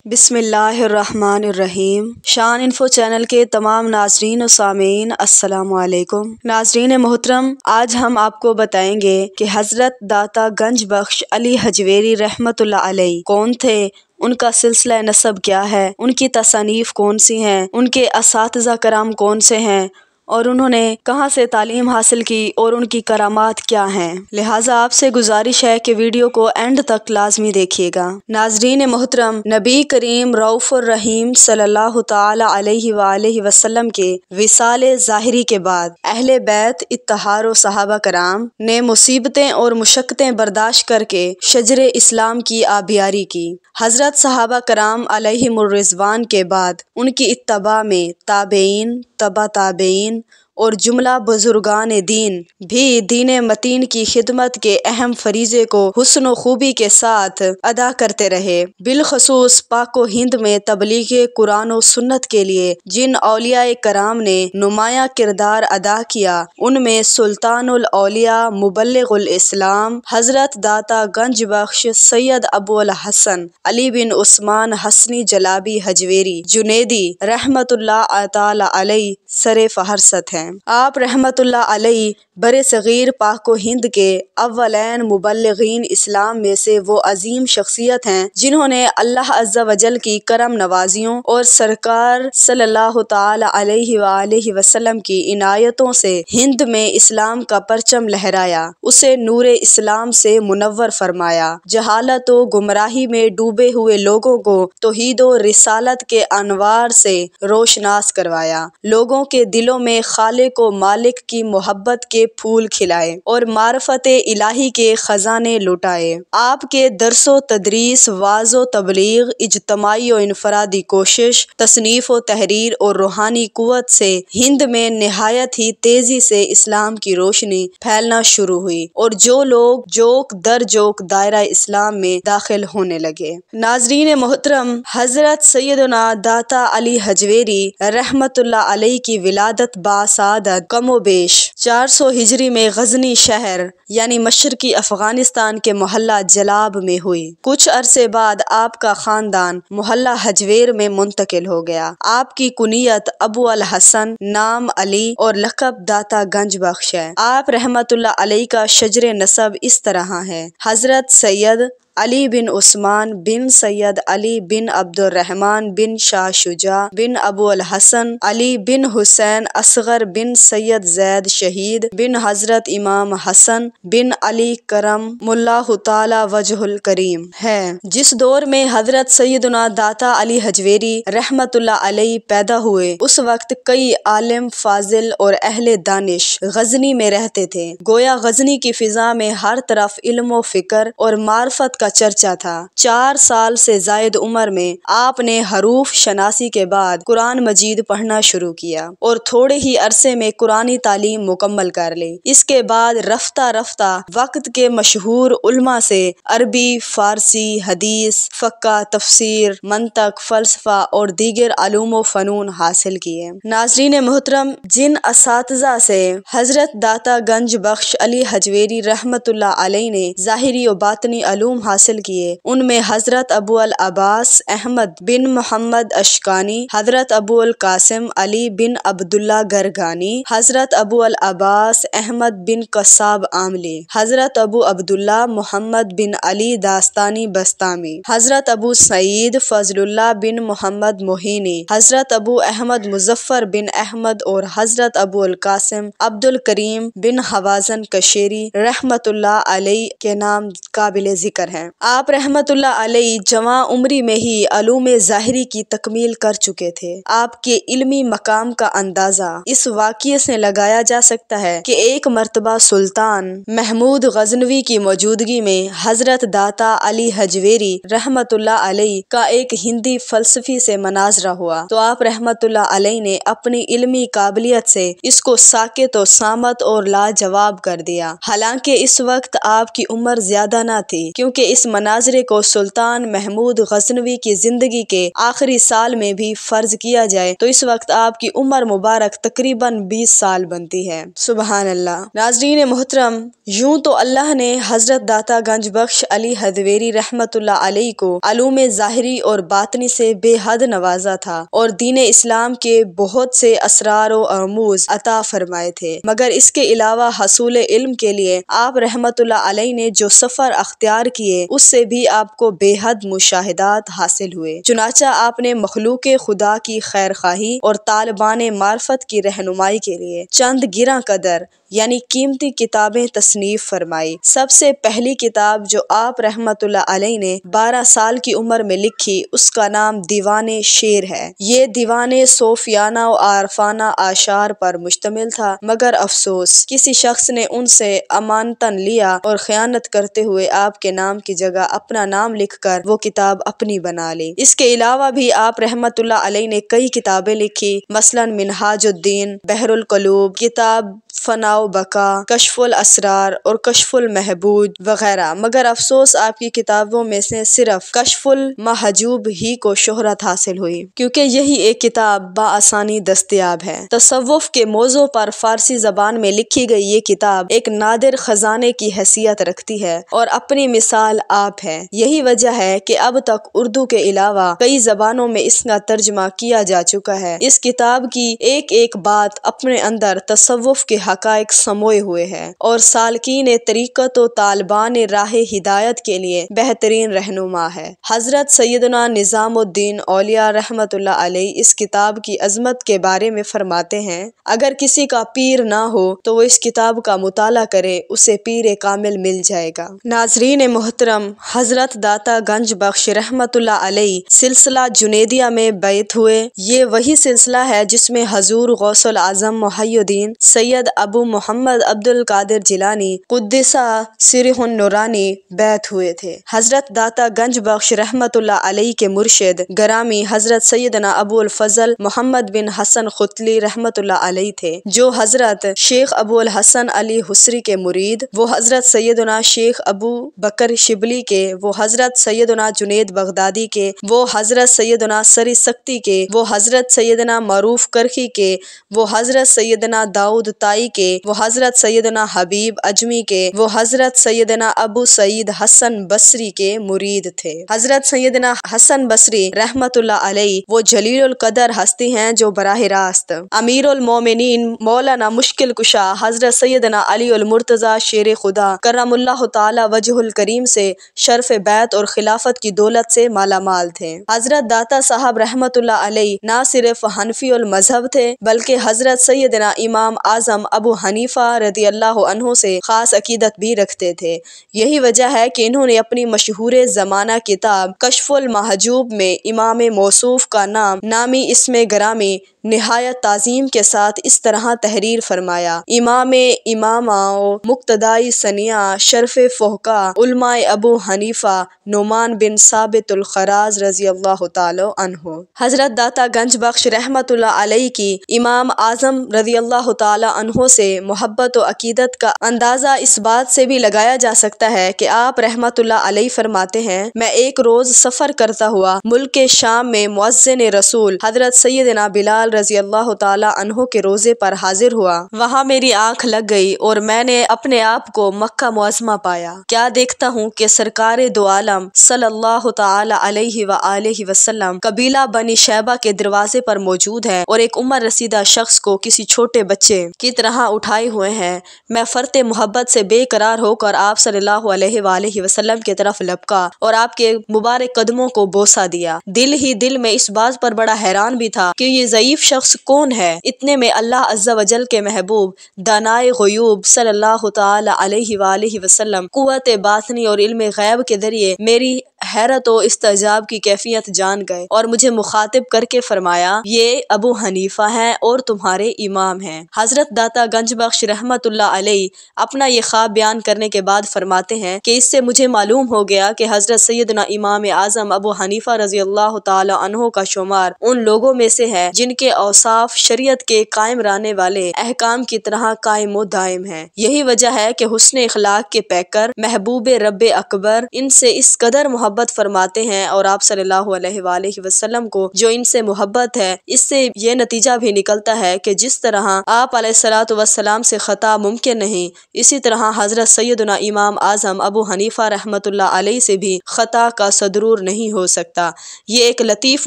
بسم اللہ الرحمن الرحیم۔ شان انفو چینل کے تمام ناظرین و سامعین السلام علیکم۔ ناظرین محترم، آج ہم آپ کو بتائیں گے کہ حضرت داتا گنج بخش علی حجویری رحمۃ اللہ علیہ کون تھے، ان کا سلسلہ نسب کیا ہے، ان کی تصانیف کون سی ہیں، ان کے اساتذہ کرام کون سے ہیں اور انہوں نے کہاں سے تعلیم حاصل کی اور ان کی کرامات کیا ہیں۔ لہٰذا آپ سے گزارش ہے کہ ویڈیو کو اینڈ تک لازمی دیکھیے گا۔ ناظرین محترم، نبی کریم رؤوف الرحیم صلی اللہ تعالی علیہ وآلہ وسلم کے وصال ظاہری کے بعد اہل بیت اطہار و صحابہ کرام نے مصیبتیں اور مشقتیں برداشت کر کے شجر اسلام کی آبیاری کی۔ حضرت صحابہ کرام علیہم الرضوان کے بعد ان کی اتباع میں تابعین، تبع تابعین اور جملہ بزرگان دین بھی دین متین کی خدمت کے اہم فریضے کو حسن و خوبی کے ساتھ ادا کرتے رہے۔ بالخصوص پاک و ہند میں تبلیغ قرآن و سنت کے لیے جن اولیاء کرام نے نمایاں کردار ادا کیا، ان میں سلطان الاولیاء مبلغ الاسلام حضرت داتا گنج بخش سید ابو الحسن علی بن عثمان حسنی جلابی حجویری جنیدی رحمۃ اللہ تعالی علیہ سر فہرست ہیں۔ آپ رحمۃ اللہ علیہ بر صغیر پاک و ہند کے اولین مبلغین اسلام میں سے وہ عظیم شخصیت ہیں جنہوں نے اللہ عز و جل کی کرم نوازیوں اور سرکار صلی اللہ تعالی علیہ وآلہ وسلم کی عنایتوں سے ہند میں اسلام کا پرچم لہرایا، اسے نور اسلام سے منور فرمایا، جہالت و گمراہی میں ڈوبے ہوئے لوگوں کو توحید و رسالت کے انوار سے روشناس کروایا، لوگوں کے دلوں میں خالق و مالک کی محبت کے پھول کھلائے اور معرفت الہی کے خزانے لٹائے۔ آپ کے درس و تدریس، وعظ و تبلیغ، اجتماعی و انفرادی کوشش، تصنیف و تحریر اور روحانی قوت سے ہند میں نہایت ہی تیزی سے اسلام کی روشنی پھیلنا شروع ہوئی اور جو لوگ جوک در جوک دائرہ اسلام میں داخل ہونے لگے۔ ناظرین محترم، حضرت سیدنا داتا علی حجویری رحمۃ اللہ علیہ کی ولادت باسعادت کم و بیش 400 ہجری میں غزنی شہر یعنی مشرقی افغانستان کے محلہ جلاب میں ہوئی۔ کچھ عرصے بعد آپ کا خاندان محلہ حجویر میں منتقل ہو گیا۔ آپ کی کنیت ابو الحسن، نام علی اور لقب داتا گنج بخش ہے۔ آپ رحمۃ اللہ علیہ کا شجر نسب اس طرح ہے: حضرت سید علی بن عثمان بن سید علی بن عبد الرحمن بن شاہ شجاع بن ابو الحسن علی بن حسین اصغر بن سید زید شہید بن حضرت امام حسن بن علی کرم اللہ تعالی وجہ الکریم ہے۔ جس دور میں حضرت سیدنا داتا علی حجویری رحمۃ اللہ علیہ پیدا ہوئے، اس وقت کئی عالم فاضل اور اہل دانش غزنی میں رہتے تھے۔ گویا غزنی کی فضا میں ہر طرف علم و فکر اور معرفت کا چرچا تھا۔ 4 سال سے زائد عمر میں آپ نے حروف شناسی کے بعد قرآن مجید پڑھنا شروع کیا اور تھوڑے ہی عرصے میں قرآنی تعلیم مکمل کر لی۔ اس کے بعد رفتہ رفتہ وقت کے مشہور علماء سے عربی، فارسی، حدیث، فقہ، تفسیر، منطق، فلسفہ اور دیگر علوم و فنون حاصل کیے۔ ناظرین محترم، جن اساتذہ سے حضرت داتا گنج بخش علی حجویری رحمۃ اللہ علیہ نے ظاہری و باطنی علوم حاصل کیے، ان میں حضرت ابو العباس احمد بن محمد اشکانی، حضرت ابو القاسم علی بن عبداللہ گرگانی، حضرت ابو العباس احمد بن قصاب عاملی، حضرت ابو عبداللہ محمد بن علی داستانی بسطامی، حضرت ابو سعید فضل اللہ بن محمد موہینی، حضرت ابو احمد مظفر بن احمد اور حضرت ابو القاسم عبد الکریم بن حوازن کشیری رحمۃ اللہ علیہ کے نام قابل ذکر ہیں۔ آپ رحمۃ اللہ علیہ جوان عمری میں ہی علوم ظاہری کی تکمیل کر چکے تھے۔ آپ کے علمی مقام کا اندازہ اس واقعے سے لگایا جا سکتا ہے کہ ایک مرتبہ سلطان محمود غزنوی کی موجودگی میں حضرت داتا علی حجویری رحمۃ اللہ علیہ کا ایک ہندی فلسفی سے مناظرہ ہوا تو آپ رحمۃ اللہ علیہ نے اپنی علمی قابلیت سے اس کو ساکت و صامت اور لاجواب کر دیا۔ حالانکہ اس وقت آپ کی عمر زیادہ نہ تھی، کیونکہ اس مناظرے کو سلطان محمود غزنوی کی زندگی کے آخری سال میں بھی فرض کیا جائے تو اس وقت آپ کی عمر مبارک تقریباً 20 سال بنتی ہے۔ سبحان اللہ۔ ناظرین محترم، یوں تو اللہ نے حضرت داتا گنج بخش علی ہدویری رحمۃ اللہ علیہ کو علوم ظاہری اور باطنی سے بے حد نوازا تھا اور دین اسلام کے بہت سے اسرار و رموز عطا فرمائے تھے، مگر اس کے علاوہ حصول علم کے لیے آپ رحمۃ اللہ علیہ نے جو سفر اختیار کیے اس سے بھی آپ کو بے حد مشاہدات حاصل ہوئے۔ چنانچہ آپ نے مخلوق خدا کی خیر خواہی اور طالبان معرفت کی رہنمائی کے لیے چند گراں قدر یعنی قیمتی کتابیں تصنیف فرمائی۔ سب سے پہلی کتاب جو آپ رحمۃ اللہ علیہ نے 12 سال کی عمر میں لکھی اس کا نام دیوان شعر ہے۔ یہ دیوان صوفیانہ و عارفانہ اعشار پر مشتمل تھا، مگر افسوس کسی شخص نے ان سے امانتاً لیا اور خیانت کرتے ہوئے آپ کے نام کی جگہ اپنا نام لکھ کر وہ کتاب اپنی بنا لی۔ اس کے علاوہ بھی آپ رحمۃ اللہ علیہ نے کئی کتابیں لکھی، مثلاً منہاج الدین، بحر القلوب، کتاب فنا و بقا، کشف الاسرار اور کشف المحبوب وغیرہ، مگر افسوس آپ کی کتابوں میں سے صرف کشف المحجوب ہی کو شہرت حاصل ہوئی، کیونکہ یہی ایک کتاب بآسانی دستیاب ہے۔ تصوف کے موضوع پر فارسی زبان میں لکھی گئی یہ کتاب ایک نادر خزانے کی حیثیت رکھتی ہے اور اپنی مثال آپ ہے۔ یہی وجہ ہے کہ اب تک اردو کے علاوہ کئی زبانوں میں اس کا ترجمہ کیا جا چکا ہے۔ اس کتاب کی ایک ایک بات اپنے اندر تصوف کے حقائق سموئے ہوئے ہے اور سالکین طریقت و طالبان راہ ہدایت کے لیے بہترین رہنما ہے۔ حضرت سیدنا نظام الدین اولیاء رحمۃ اللہ علیہ اس کتاب کی عظمت کے بارے میں فرماتے ہیں، اگر کسی کا پیر نہ ہو تو وہ اس کتاب کا مطالعہ کرے، اسے پیر کامل مل جائے گا۔ ناظرین محترم، حضرت داتا گنج بخش رحمۃ اللہ علیہ سلسلہ جنیدیہ میں بیعت ہوئے۔ یہ وہی سلسلہ ہے جس میں حضور غوث العظم محی الدین سید ابو محمد عبد القادر جیلانی قدس سرہ النورانی بیعت ہوئے تھے۔ حضرت داتا گنج بخش رحمۃ اللہ علیہ کے مرشد گرامی حضرت سیدنا ابو الفضل محمد بن حسن ختلی رحمۃ اللہ علیہ تھے، جو حضرت شیخ ابو الحسن علی حصری کے مرید، وہ حضرت سیدنا شیخ ابو بکر شبلی کے، وہ حضرت سیدنا جنید بغدادی کے، وہ حضرت سیدنا سری سکتی کے، وہ حضرت سیدنا معروف کرخی کے، وہ حضرت سیدنا داؤد طائی کے، وہ حضرت سیدنا حبیب اجمی کے، وہ حضرت سیدنا ابو سعید حسن بصری کے مرید تھے۔ حضرت سیدنا حسن بصری رحمۃ اللہ علیہ وہ جلیل القدر ہستی ہیں جو براہ راست امیر المومنین مولانا مشکل کشا حضرت سیدنا علی المرتضیٰ شیر خدا کرم اللہ تعالی وجہ الکریم سے شرف بیعت اور خلافت کی دولت سے مالا مال تھے۔ حضرت داتا صاحب رحمۃ اللہ علیہ نہ صرف حنفی المذہب تھے بلکہ حضرت سیدنا امام اعظم ابو حنیفہ رضی اللہ عنہ سے خاص عقیدت بھی رکھتے تھے۔ یہی وجہ ہے کہ انہوں نے اپنی مشہور زمانہ کتاب کشف المحجوب میں امام موصوف کا نامی اسم گرامی نہایت تعظیم کے ساتھ اس طرح تحریر فرمایا: امام اماماؤ مقتدائی ثنیہ شرف فحقا علماء ابو حنیفہ نعمان بن ثابت الخراز رضی اللہ تعالی عنہ۔ حضرت داتا گنج بخش رحمۃ اللہ علیہ کی امام اعظم رضی اللہ تعالی عنہ سے محبت و عقیدت کا اندازہ اس بات سے بھی لگایا جا سکتا ہے کہ آپ رحمۃ اللہ علیہ فرماتے ہیں، میں ایک روز سفر کرتا ہوا ملک شام میں مؤذن رسول حضرت سیدنا بلال رضی اللہ تعالی عنہ کے روضے پر حاضر ہوا۔ وہاں میری آنکھ لگ گئی اور میں نے اپنے آپ کو مکہ معظمہ پایا۔ کیا دیکھتا ہوں کہ سرکار دو عالم صلی اللہ تعالی علیہ وآلہ وسلم قبیلہ بنی شیبہ کے دروازے پر موجود ہے اور ایک عمر رسیدہ شخص کو کسی چھوٹے بچے کی طرح اٹھائے ہوئے ہیں۔ میں فرط محبت سے بے قرار ہو کر آپ صلی اللہ علیہ وآلہ وسلم کی طرف لپکا اور آپ کے مبارک قدموں کو بوسہ دیا۔ دل ہی دل میں اس بات پر بڑا حیران بھی تھا کہ یہ ضعیف شخص کون ہے۔ اتنے میں اللہ عز و جل کے محبوب دانائے غیوب صلی اللہ تعالی علیہ وآلہ وسلم قوت باطنی اور علم غیب کے ذریعے میری حیرت و استعجاب کی کیفیت جان گئے اور مجھے مخاطب کر کے فرمایا یہ ابو حنیفہ ہیں اور تمہارے امام ہیں۔ حضرت داتا گنج بخش رحمت اللہ علیہ اپنا یہ خواب بیان کرنے کے بعد فرماتے ہیں کہ اس سے مجھے معلوم ہو گیا کہ حضرت سیدنا امام اعظم ابو حنیفہ رضی اللہ تعالی عنہ کا شمار ان لوگوں میں سے ہے جن کے اوصاف شریعت کے قائم رہنے والے احکام کی طرح قائم و دائم ہیں۔ یہی وجہ ہے کہ حسن اخلاق کے پیکر محبوب رب اکبر ان سے اس قدر محبت فرماتے ہیں اور آپ صلی اللہ علیہ وآلہ وسلم کو جو ان سے محبت ہے اس سے یہ نتیجہ بھی نکلتا ہے کہ جس طرح آپ علیہ الصلوۃ والسلام سے خطا ممکن نہیں، اسی طرح حضرت سیدنا امام اعظم ابو حنیفہ رحمۃ اللہ علیہ سے بھی خطا کا صدور نہیں ہو سکتا۔ یہ ایک لطیف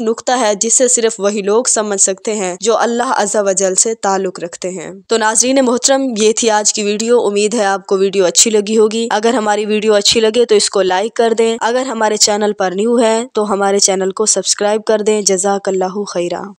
نکتہ ہے جسے صرف وہی لوگ سمجھ سکتے ہیں جو اللہ عز و جل سے تعلق رکھتے ہیں۔ تو ناظرین محترم، یہ تھی آج کی ویڈیو۔ امید ہے آپ کو ویڈیو اچھی لگی ہوگی۔ اگر ہماری ویڈیو اچھی لگے تو اس کو لائک کر دیں۔ اگر ہمارے چینل پر نیو ہے تو ہمارے چینل کو سبسکرائب کر دیں۔ جزاک اللہ خیرہ۔